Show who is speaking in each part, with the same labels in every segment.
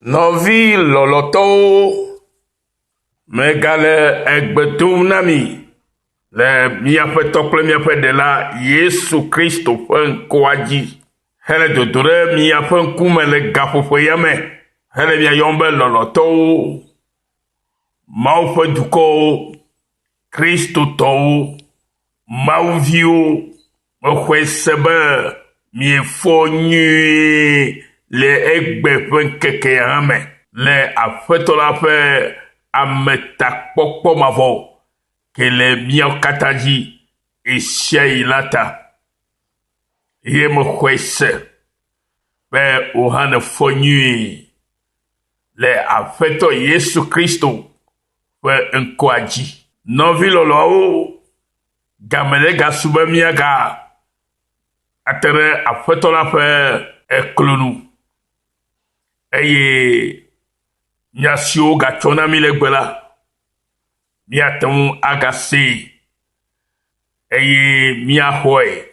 Speaker 1: Nɔvi lɔlɔtɔwo megale egbe dom na mi le míaƒe tɔ kple míaƒe ɖela Yesu Kristo ƒe ŋkɔa dzi hele dodo ɖe míaƒe ŋkume le gaƒoƒeya me hele míayɔm be lɔlɔtɔwo, Mawu ƒe dukɔwo, Kristotɔwo, Mawuviwo. Mexɔe se be miefɔ nyuie le egbe ƒe ŋkekea hã me le Aƒetɔ la ƒe ametakpɔkpɔ mavɔ ke le míawo katã dzi esia yi la ta. Ye mexɔe se be wo hã nefɔ nyuie le Aƒetɔ Yesu Kristo ƒe ŋkɔa dzi. Nɔvi lɔlɔawo, game ɖe gasube míaga ate ɖe Aƒetɔ la ƒe eklo nu eye nya siwo gatsɔ na mi le gbe la míate ŋu agasee eye míaxɔe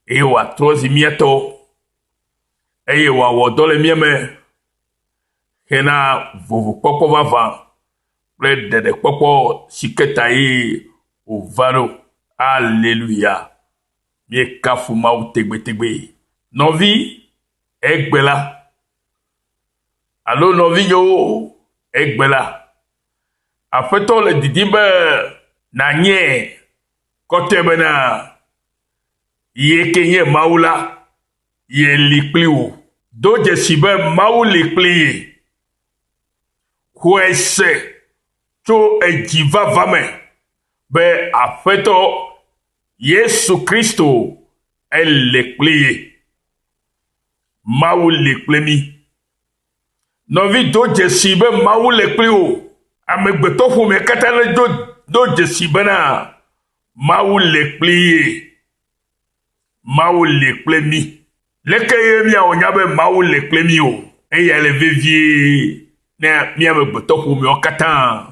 Speaker 1: eye wòatrɔ zi míatɔ eye wòawɔ dɔ le mía me hena vovokpɔkpɔ vavã kple ɖeɖekpɔkpɔ si ke ta ye wòva ɖo. Alléluia. Míekafu Mawu tegbetegbe. Nɔvi egbe la alo nɔvi yewo egbe la, Aƒetɔ le didim be nanye kɔtɔe bena ye ke nye Mawu la, ye li kpli wo. Do dzesi be Mawu li kpli ye. Xɔe se tso edzi vava me be Aƒetɔ Yesu Kristo ele kpli ye. Mawu li kpli mi. Nɔvi do dzesi be Mawu le kpli wo. Amegbetɔ ƒome katã le do dzesi bena Mawu le kpli ye. Mawu le kpli mi. Leke ye miawɔ nya be Mawu le kpli mi o? Eya le vevie ne miamegbetɔ ƒomewo katã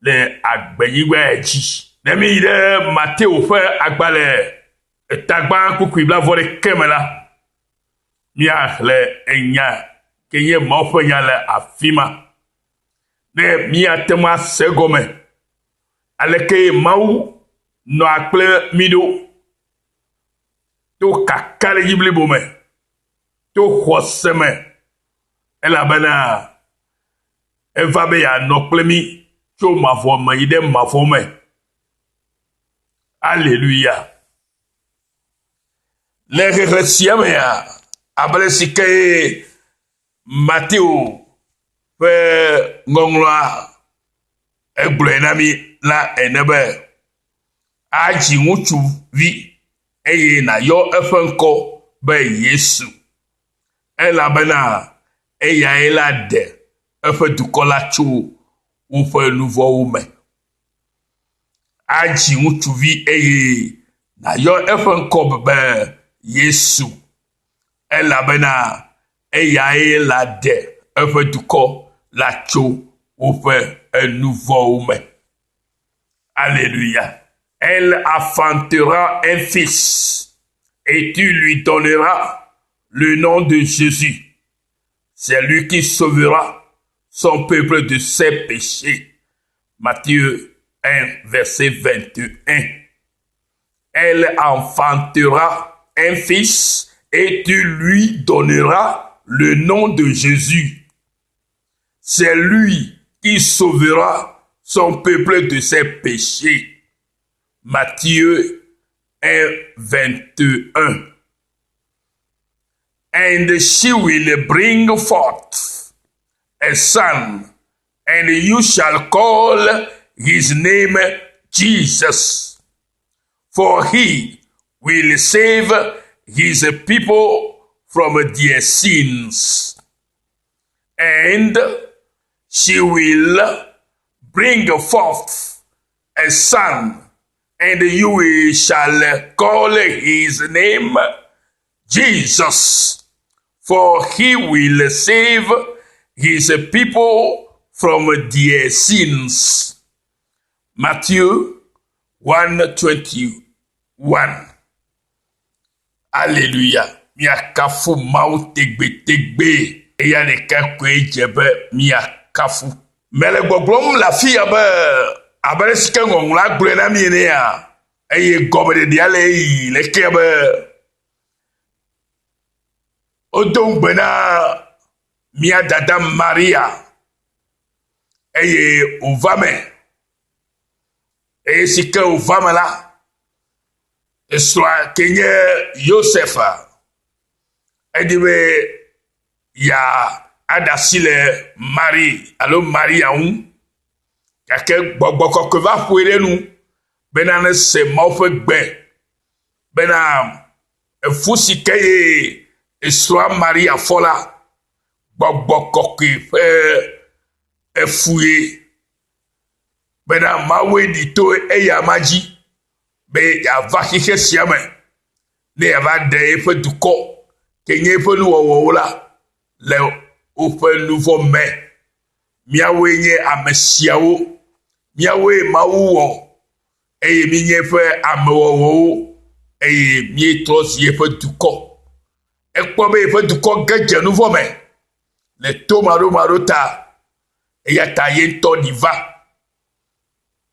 Speaker 1: le agbenyigba dzi. Ne mi yi ɖe Mateo ƒe agbalẽ etagba kukui 21 me la, míaxlẽ enya ke nye Mawu ƒe nya le afi ma. Ne míate ŋu ase gɔme aleke Mawu nɔa kple mi ɖo to kakaɖedzi blibo me, to xɔse me, elabena eva be yeanɔ kple mi tso mavɔ me yi ɖe mavɔ me. Alléluia. Le xexe sia mea, abe si ke Mateo ƒe ŋɔŋlɔa egblɔe na mi la ene be adzi ŋutsuvi eye nàyɔ eƒe ŋkɔ be Yesu, elabena eyae la ɖe eƒe dukɔ la tso woƒe nu vɔ̃wo me. Adzi ŋutsuvi eye nàyɔ eƒe ŋkɔ be Yesu, elabena eyae la ɖe eƒe dukɔ la tso woƒe nu vɔ̃wo me. Alléluia. Elle enfantera un fils et tu lui donneras le nom de Jésus. C'est lui qui sauvera son peuple de ses péchés. Matthieu 1, verset 21. Elle enfantera un fils et tu lui donneras le nom de Jésus. C'est lui qui sauvera son peuple de ses péchés. Matthieu 1, 21. And she will bring forth a son, and you shall call his name Jesus, for he will save his people from their sins. And she will bring forth a son, and you shall call his name Jesus, for he will save his people from their sins. Matthew 1:21. Alléluia. Miakafu Mawu tegbe tegbe. eya ɖeka koe dze be miakafu. Mele gbɔgblɔm le afi abe sike ŋɔŋlɔ gblɔe na mi enea, eye gɔmeɖeɖia le eyi le ke be wodo ŋugbe na mia dada Maria eye wòva me, eye si ke wòva me la, esrɔ̃a ke nye Yosefa edi be ya aɖe asi le Maria ŋu, gake gbɔgbɔ kɔkɔe va ƒoe ɖe nu bena ne se Mawu ƒe gbe bena efu si ke ye esrɔ̃a Maria fɔ la, gbɔgbɔ kɔkɔe ƒe efu ye bena Mawue ɖi to eya ma dzi be yava xixe sia me ne yava ɖe eƒe dukɔ ke nye eƒe nuwɔwɔwo la le woƒe nu vɔ me. Míawoe nye ame siawo, míawoe Mawu wɔ eye mi nye eƒe amewɔwɔwo eye míetrɔ zi eƒe dukɔ. Ekpɔ be eƒe dukɔ ge dze nu vɔ me le to maɖomaɖo ta, eya ta ye ŋutɔ ɖi va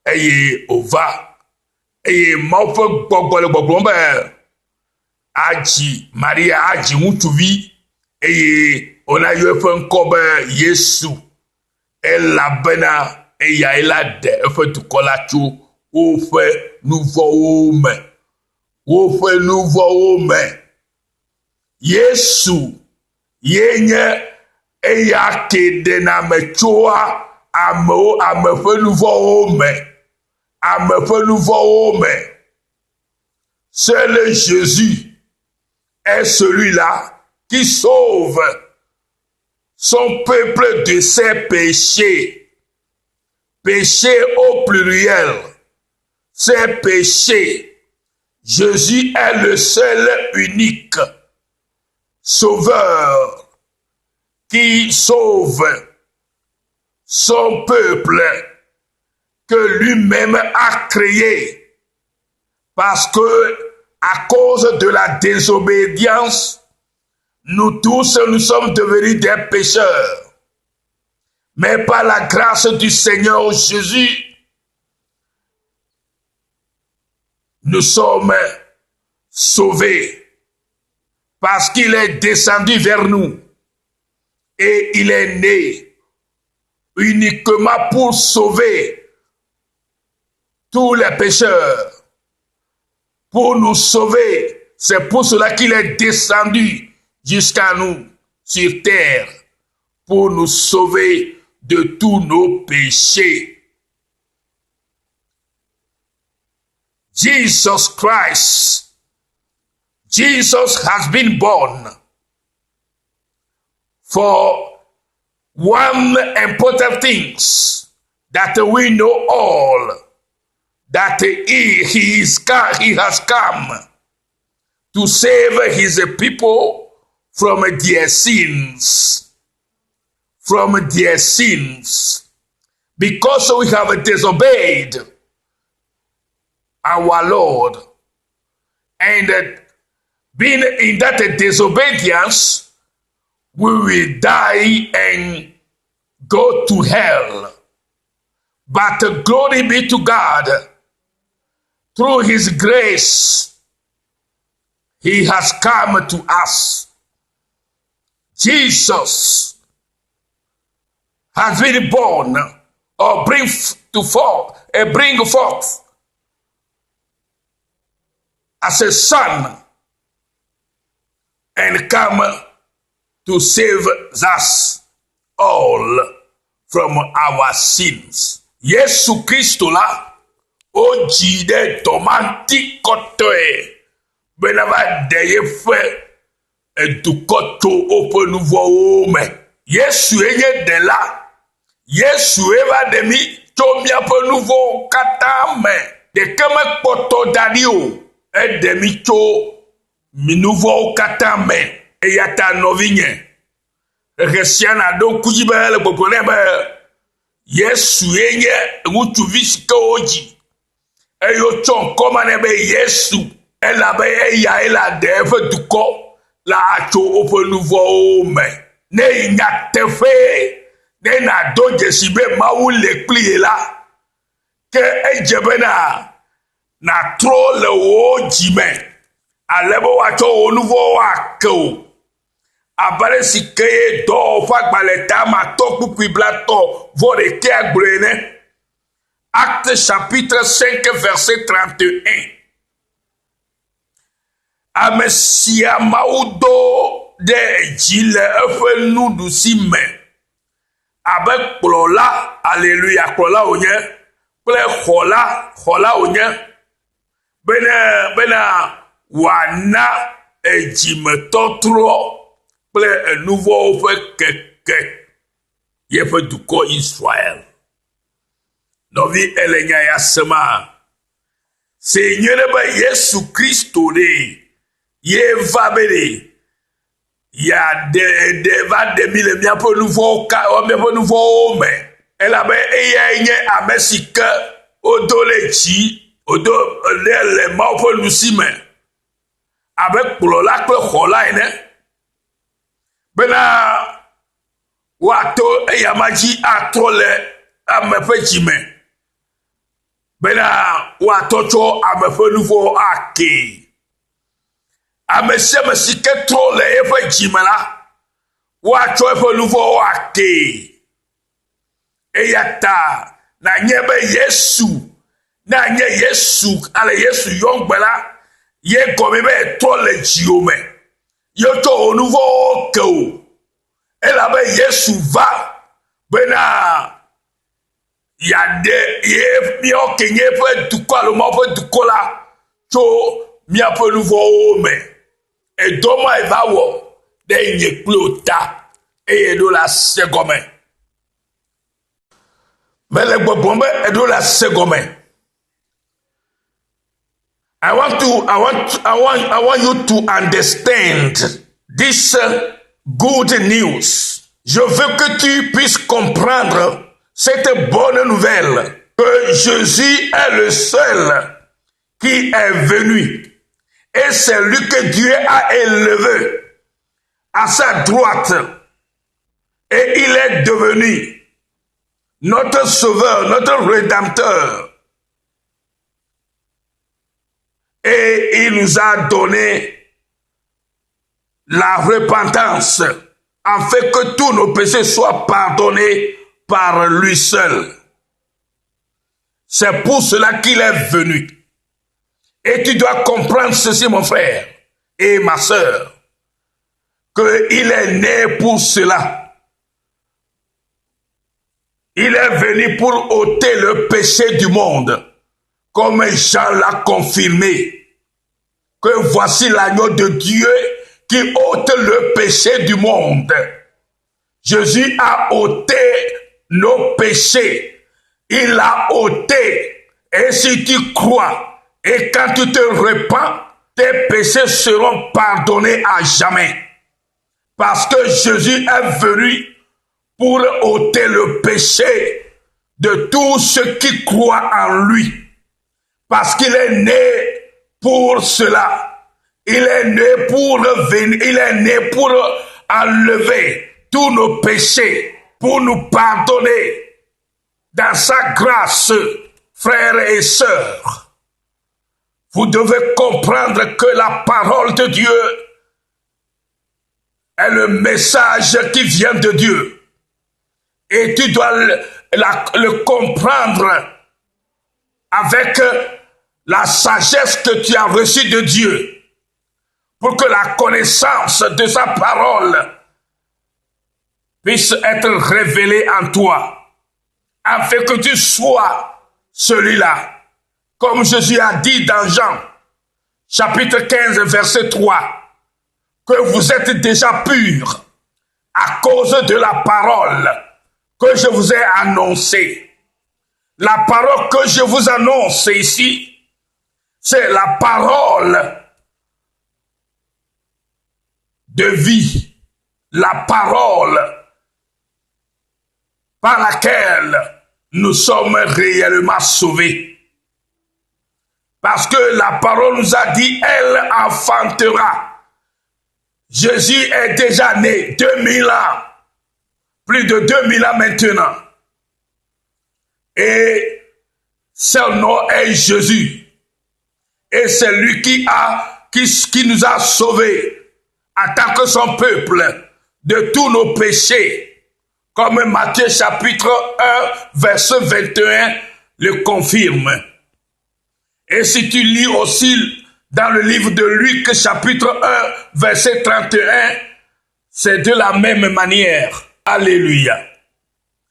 Speaker 1: eye wòva eye Mawu ƒe gbɔgbɔ le gbɔgblɔm be adzi Maria adzi ŋutsuvi eye wònayɔ eƒe ŋkɔ be Yesu, elabena eyae la ɖe eƒe dukɔ la tso woƒe nu vɔwo me. Woƒe nu vɔwo me. Yesu ye nye eya ke ɖena me tsoa ame ƒe nu vɔwo me. Ame ƒe nu vɔwo me. Seul Jésus est celui-là qui sauve son peuple de ses péchés. Péchés au pluriel. Ses péchés. Jésus est le seul unique sauveur qui sauve son peuple que lui-même a créé. Parce que à cause de la désobéissance, nous tous, nous sommes devenus des pécheurs. Mais par la grâce du Seigneur Jésus, nous sommes sauvés. Parce qu'il est descendu vers nous. Et il est né uniquement pour sauver tous les pécheurs. Pour nous sauver. C'est pour cela qu'il est descendu jusqu'à nous sur terre, pour nous sauver de tous nos péchés. Jesus has been born for one important thing that we know all, that he has come to save his people from their sins. From their sins. Because we have disobeyed our Lord. And being in that disobedience, we will die and go to hell. But glory be to God. Through his grace, he has come to us. Jesus has been born or bring forth as a son and come to save us all from our sins. Yesu Kristo la o jide tomanti kotoe benava deye fe edukoto ope nouveau me. Yesu eye de la. Yesu eva de mi to miape nouveau kata me. De keme poto dadio e de mi to mi nouveau kata me. E yata novinye. Resiana do kujibe le poponebe. Yesu eye ngutu visike oji. E yo chon komanebe Yesu. Ela be eya ela de fe duko la acho ope nouveau me. ne nyatefe ne na do jesibe mawu le plie la ke ejebe na tro le wo jime alebo wa cho wo nouveau wa ko abale sikeye do fa gbaleta ma to pupi blato vore ke agbrene. Acte chapitre 5 verset 31. Amesia maudo de jile efe nudu si me. Avec plola, alléluia, plola onye, ple khola onye. Bena wana ejime totro, ple nouveau fe keke. Yefe duko Israël. Novi elenya ya sema. Seigneur ba Yesu Kristo de. Ye vabere. Ya de va de mille mia po nouveau ka o me po nouveau me. Ela be eyenye amesika odolechi odo le ma po lusime. Avec plola pe khola ene. Bena wato eyamaji atole amefejime. Bena watocho amefe nouveau ake. Amese mesike tro le efe jimela. Wacho efe nouveau ake. Eyata na nyebe Yesu. Na nye Yesu ale Yesu yongbela. Ye komebe tro le jiome. Yoto nouveau ke. Elabe Yesu va. Bena yade ye mio kenye pe duko lo mo pe duko la cho mia pe nouveau me e doma e va wo de nye plota e do la segome mele gbogbo e do la segome. I want you to understand this good news. Je veux que tu puisses comprendre cette bonne nouvelle que Jésus est le seul qui est venu et c'est lui que Dieu a élevé à sa droite et il est devenu notre sauveur, notre rédempteur et il nous a donné la repentance afin que tous nos péchés soient pardonnés par lui seul. C'est pour cela qu'il est venu. Et tu dois comprendre ceci, mon frère et ma sœur, qu'il est né pour cela. Il est venu pour ôter le péché du monde, comme Jean l'a confirmé, que voici l'agneau de Dieu qui ôte le péché du monde. Jésus a ôté nos péchés. Il l'a ôté. Et si tu crois, et quand tu te repens, tes péchés seront pardonnés à jamais. Parce que Jésus est venu pour ôter le péché de tous ceux qui croient en lui. Parce qu'il est né pour cela. Il est né pour venir, il est né pour enlever tous nos péchés, pour nous pardonner dans sa grâce, frères et sœurs. Vous devez comprendre que la parole de Dieu est le message qui vient de Dieu. Et tu dois le comprendre avec la sagesse que tu as reçue de Dieu. Pour que la connaissance de sa parole puisse être révélée en toi, afin que tu sois celui-là. Comme Jésus a dit dans Jean, chapitre 15, verset 3, que vous êtes déjà purs à cause de la parole que je vous ai annoncée. La parole que je vous annonce ici, c'est la parole de vie, la parole par laquelle nous sommes réellement sauvés. Parce que la parole nous a dit, elle enfantera. Jésus est déjà né 2000 ans, plus de 2000 ans maintenant. Et son nom est Jésus. Et c'est lui qui nous a sauvés en tant que son peuple de tous nos péchés. Comme Matthieu chapitre 1, verset 21 le confirme. Et si tu lis aussi dans le livre de Luc chapitre 1, verset 31, c'est de la même manière. Alléluia.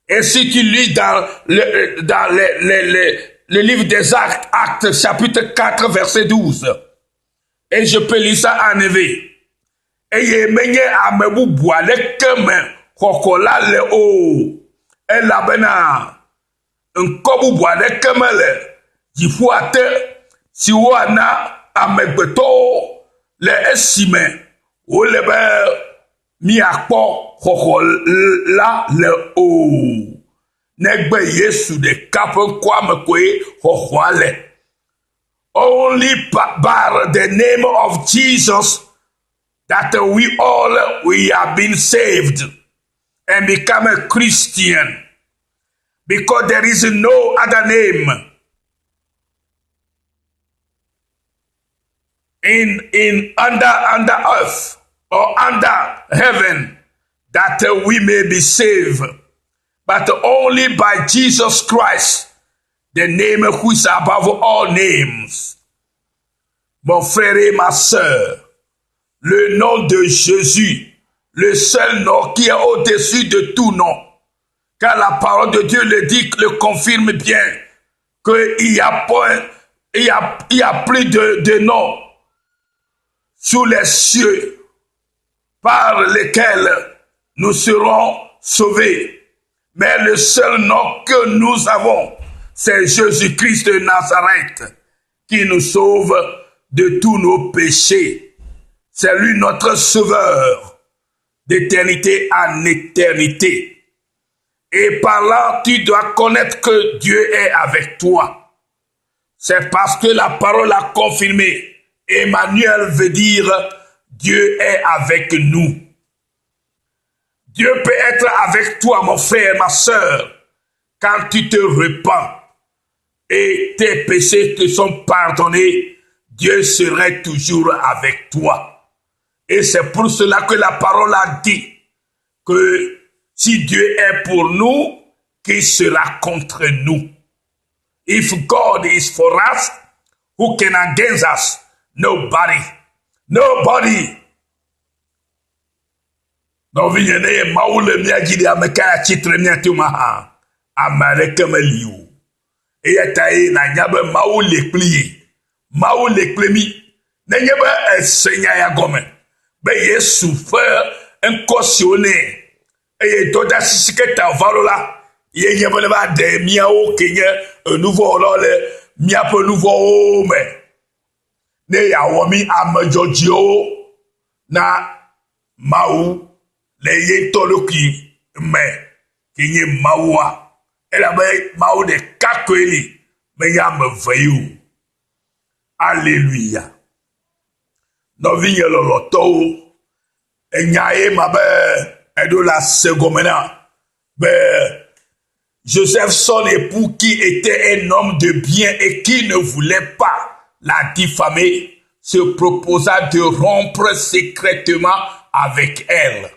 Speaker 1: Et si tu lis dans le livre des Actes chapitre 4, verset 12, et je peux lire ça en éveil. Et il y a un bois de keme kokola le o. Et la bena un kobu bois de keme le jifuate si wana amegbeto le esime o le be mi akpo kokola le o. Negbe Yesu de kapen kwame kwe kokoale. Only by the name of Jesus that we have been saved and become a Christian, because there is no other name in under earth or under heaven that we may be saved, but only by Jesus Christ, the name who is above all names. Mon frère et ma sœur, le nom de Jésus, le seul nom qui est au-dessus de tout nom, car la parole de Dieu le dit, le confirme bien, qu'il y a plus de noms sous les cieux par lesquels nous serons sauvés. Mais le seul nom que nous avons, c'est Jésus-Christ de Nazareth, qui nous sauve de tous nos péchés. C'est lui notre sauveur, d'éternité en éternité. Et par là, tu dois connaître que Dieu est avec toi. C'est parce que la parole a confirmé. Emmanuel veut dire Dieu est avec nous. Dieu peut être avec toi, mon frère, ma sœur, quand tu te repens et tes péchés te sont pardonnés. Dieu serait toujours avec toi. Et c'est pour cela que la parole a dit que si Dieu est pour nous, qui sera contre nous? If God is for us, who can against us? Nobody. Nobody. Donc, vignez, maoule miagidi ameka chitre miatuma amareke meliu. Et yataye na nyabe maoule pli. Maoule plemi. Na nyabe senya ya gome. Ben Yesu fait un cautionné. Et toda sisiketa valola. Ye nyabe ba de miao kenye un nouveau lole miapo nouveau me. Ne ya womi amajojio na mau le ye toloki me kenye maua. Ela be mau de kakweli me ya me veyu. Alléluia. No vigne le loto et nyae ma be edo la segomena be Joseph son époux qui était un homme de bien et qui ne voulait pas la diffamer se proposa de rompre secrètement avec elle.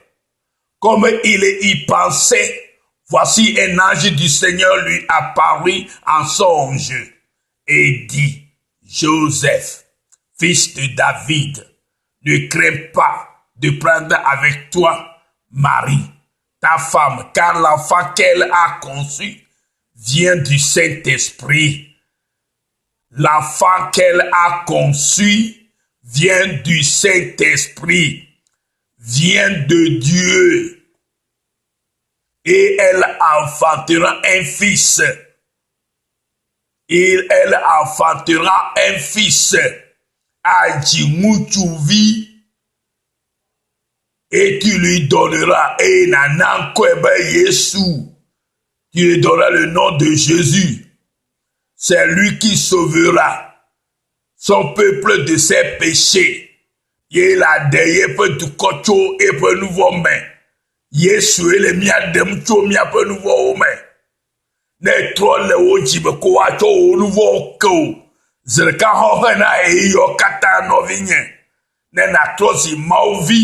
Speaker 1: Comme il y pensait, voici un ange du Seigneur lui apparut en songe et dit: Joseph, fils de David, ne crains pas de prendre avec toi Marie, ta femme, car l'enfant qu'elle a conçu vient du Saint-Esprit. L'enfant qu'elle a conçu vient du Saint-Esprit, vient de Dieu. Et elle enfantera un fils. Et elle enfantera un fils. Adjimutuvi. Et tu lui donneras et nanankwebe Yesu. Tu lui donneras le nom de Jésus. C'est lui qui sauvera son peuple de ses péchés. ye la de ye pe dukɔ tso eƒe nuvɔ me Yesu ele mia ɖem tso miaƒe nuvɔwo me ne trɔ le wo dzi me ko woatsɔ wo nuvɔwo ke o zi ɖeka xɔxe na eyɔ katã nɔvinye ne natrɔ zi Mawu vi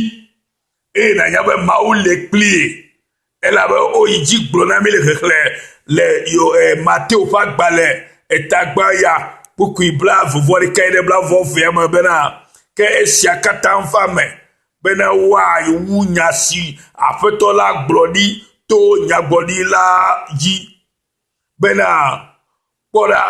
Speaker 1: eye nanya be Mawu le kplie elabe oyi dzi gblɔ na mi le xexlẽ le Mateo ƒe agbalẽ etagba ya kpukui bla vuvɔɖeka yi ɖe bla vɔvea me bena ke esia katã va me bena woawu nya si aƒetɔ la gblɔ ɖi to nyagblɔɖila dzi bena kpɔɖa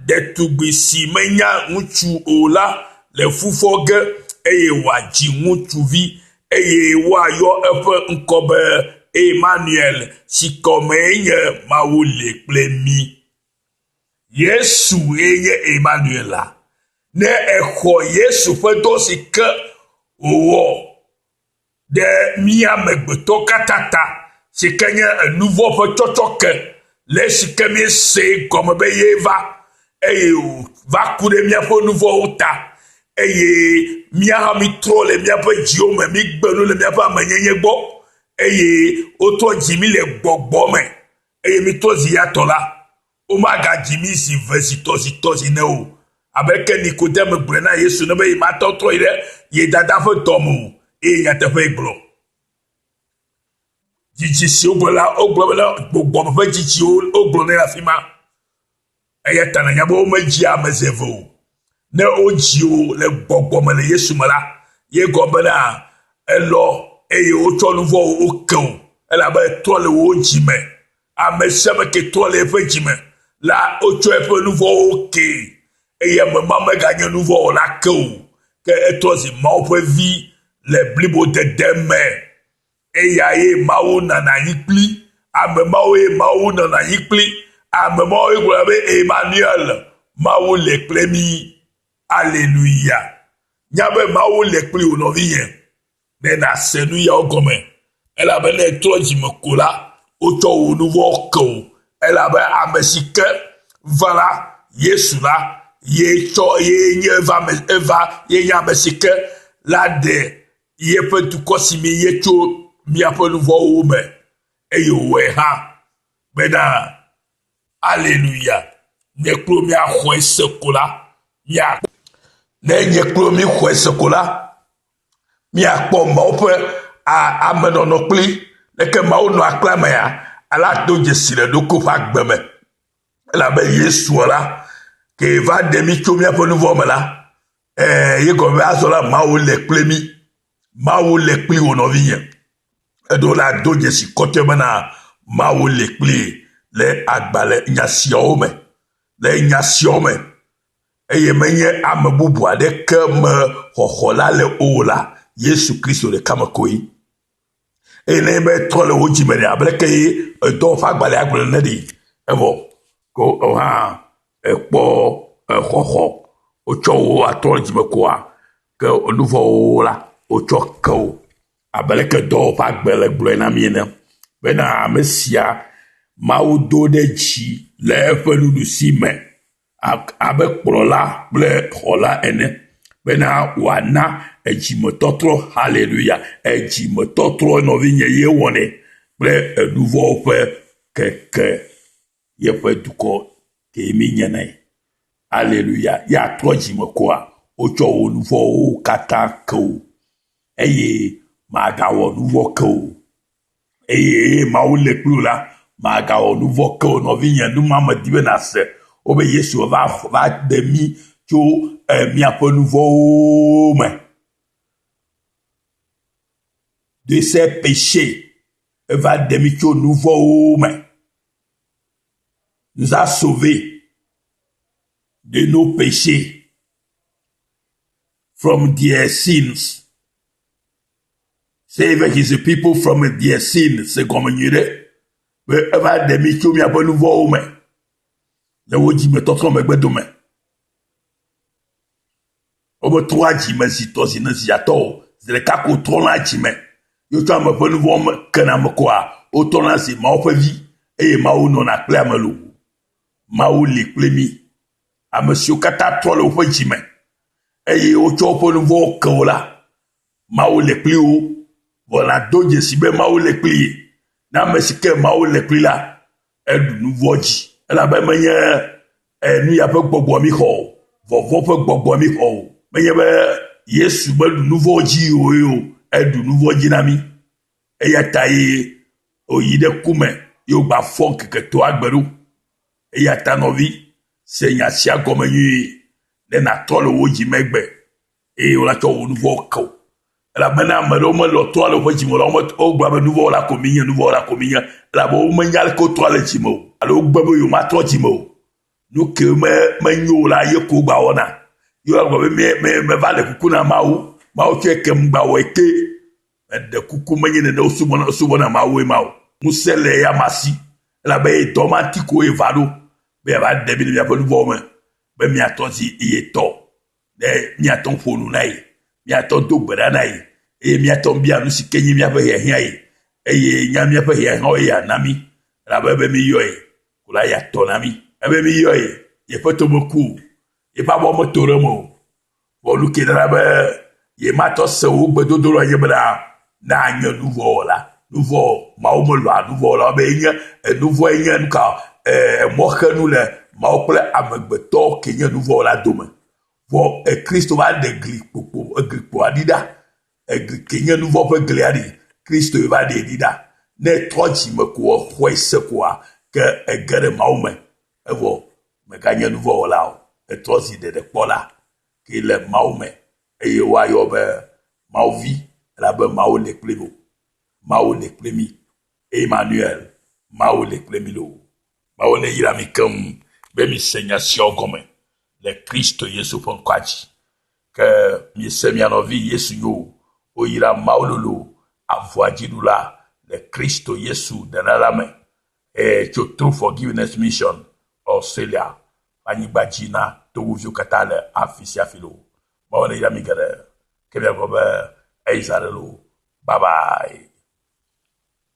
Speaker 1: ɖetugbi si menya ŋutsu o la le fufɔ ge eye wòadzi ŋutsuvi eye woayɔ eƒe ŋkɔ be Emmanuel si kɔmee nye Mawu le kple mi. Yesu ye Emmanuel la. Ne exɔ Yesu ƒe dɔ si ke wòwɔ ɖe mía amegbetɔ katã ta si ke nye enuvɔ ƒe tsɔtsɔke le si ke míese gɔme be ye va eye va ku ɖe míaƒe nuvɔwo ta eye mía hã mítrɔ le míaƒe dziwo me mígbe nu le míaƒe amenyenye gbɔ eye wotrɔ dzi mí le gbɔgbɔ me eye mítrɔ zi ya tɔ la womagadzi mí zi vezitɔzitɔzi ne o abe ke Nikodeme gblɔ na Yesu ne be yi matɔ trɔ yi ɖe ye dada ƒe dɔ me o eye nyateƒe gblɔ dzidzi si wogblɔ la wogblɔ be gbɔgbɔme ƒe dzidziwo wogblɔ ne afi ma eya ta nanya be womedzi ame ze ve o ne wodzi wo le gbɔgbɔme le Yesu me la ye gɔme na elɔ eye wotsɔ nuvɔwo woke o elabe trɔ le wo dzi me ame sia ame ke trɔ le eƒe dzi me la wotsɔ eƒe nuvɔwo ke eye ame ma meganye nuvɔ la ke o ke etrɔ zi Mawu ƒe vi le blibo dede me eya ye Mawu nana anyi kpli ame mawo ye Mawu nana anyi kpli ame mawo ye gblɔ be Emmanuel Mawu le kple mi aleluya nya be Mawu le kpli wo nɔvinye ne nase nu yawo gɔme elabe ne trɔ dzi me ko la wotsɔ wo nuvɔ ke o elabe ame si ke va la Yesu la ye tsɔ ye nye eva ye nye ame si ke la ɖe yeƒe dukɔ si mi ye tso miaƒe nuvɔwo me eye wòwɔe hã bena aleluya ne kplo miaxɔe se ko la ne nye kplo mi xɔe se ko la miakpɔ Mawu ƒe amenɔnɔ kpli leke Mawu nɔ akla mea ala do dzesi le ɖoko ƒe agbe me elabe Yesu la ke va ɖe mi tso miaƒe nuvɔ me la ye gɔme azɔ la Mawu le kple mi Mawu le kpli wo nɔvinye eɖo la do dzesi kɔtɔe bena Mawu le kpli le agbalẽ nyasiawo me le nyasiawo me eye menye ame bubu aɖeke me xɔxɔ la le o la Yesu Kristo ɖeka me koe eye ne be trɔ le wo dzi me ne ableke ye edɔ ƒe agbalẽ agblɔ ne ɖi evɔ ko hã ekpɔ xɔxɔ wotsɔ wo atrɔ le dzi me koa ke nuvɔwo la wotsɔ ke o abeleke dɔ ƒe agbe le gblɔe na mi ene bena ame sia Mawu do ɖe dzi le eƒe nuɖusi me abe kplɔla kple xɔla ene bena wòana edzimetɔtrɔ haleluya edzimetɔtrɔ nɔvinye ye wɔnɛ kple enuvɔwo ƒe keke yeƒe dukɔ ke mi nye nɛ haleluya ya trɔ dzime koa wotsɔ wo nuvɔwo katã ke o eye magawɔ nuvɔ ke o eye Mawu le kpli la magawɔ nuvɔ ke o nɔvinye nu ma me di be nase wobe Yesu va ɖe mi tso miaƒe nuvɔwo me de ses péchés va ɖe mi tso nuvɔwo me nous a sauvés de nos péchés from their sins. Save his people from their sins. C'est comme une idée. Mais elle va de mi tso miaƒe nuvɔwo me le wo dzi me tɔtrɔ megbe dome wobe trɔa dzi me zitɔ ne ziatɔwo zi ɖeka ko trɔna dzi me yotsɔ ame ƒe nuvɔ me kena me koa wotrɔna zi Mawu ƒe vi eye Mawu nɔna kple ame loo Mawu li kple mi ame siwo katã trɔ le woƒe dzi me eye wotsɔ woƒe nuvɔwo ke wo la Mawu le kpli wo. Voilà do dzesi be Mawu le kpli ye. Na ame si ke Mawu le kpli la, eɖu nu vɔ̃ dzi. Elabe menye nu ya ƒe gbɔgbɔ mi xɔ o. Vɔvɔ ƒe gbɔgbɔ mi xɔ o. Menye be Yesu be ɖu nu vɔ̃ dzi o yo. Eɖu nu vɔ̃ dzi na mi. Eya ta ye oyi ɖe ku me ye wogba fɔ ŋkeke to agbe ɖo. Eya ta nɔvi se nya sia gɔme nyuie ne natrɔ le wo dzi megbe eye woatsɔ wo nu vɔ̃ ke o. Elabena ame ɖewo mele trɔ le woƒe dzime la wogblɔ be nu vɔ̃ la ko mi nye, nu vɔ̃ la ko mi nye. Elabe womenya leke wotrɔ le dzime o. Alo wogbe be yewomatrɔ dzime o. Nu ke menyo la ye ko gba wɔna. Ye wogblɔ be meva le kuku na Mawu. Mawu tsɔe kem gba wɔ eke. Eɖe kuku menye nene wosubɔna Mawu ma o. Ŋusẽ le ya ma si. Elabe dɔ ma ti ko eva ɖo be yava de mi le miaƒe nu vɔ̃wo me be miatɔ zi ye tɔ. Ne miatɔ ƒo nu na ye. Miatɔ do gbe ɖa na ye. Eye miatɔ bia nu si ke nye miaƒe hiahiã ye. Eye nya miaƒe hiahiãwo ye ana mi. Elabe be mi yɔ ye. Ko la ya tɔ na mi. Ebe mi yɔ ye. Yeƒe to me ku o. Yeƒe abɔ me to ɖe me o. Vɔ nu ke nana be ye matɔ se wo gbedodo la nye bena na nye nu vɔ̃ wɔla. Nu vɔ̃ Mawu melɔa nu vɔ̃ wɔla be enye nu vɔ̃ enye nu ka mɔxenu le Mawu kple amegbetɔ ke nye nu vɔ̃ wɔla dome. Vɔ Kristo va ɖe egli kpoa ɖi ɖa. Egli ke nye nu vɔ̃ ƒe glia ɖi. Kristo va ɖe ɖi ɖa. Ne trɔ dzime ko xɔe se koa ke ege ɖe Mawu me. Evɔ meganye nu vɔ̃ wɔla o. Etrɔ zi ɖeɖekpɔla ke le Mawu me. Eye woayɔ be Mawu vi elabe Mawu le kpli wo. Mawu le kpli mi. Emmanuel, Mawu le kpli mi lo. Mawu le yra mi kem be mi se nya sia gɔme le Kristo Yesu ƒe ŋkɔa dzi. Ke mi se mia nɔvi Yesu yo. Oyira Mawu lolo avɔa dziɖula le Kristo Yesu denala me. Tso True Forgiveness Mission Australia. Anyigba dzi na towoviwo katã le afi sia afi lo. Mawu le yra mi geɖe. Ke miagblɔ be eyi za ɖe lo. Bye bye.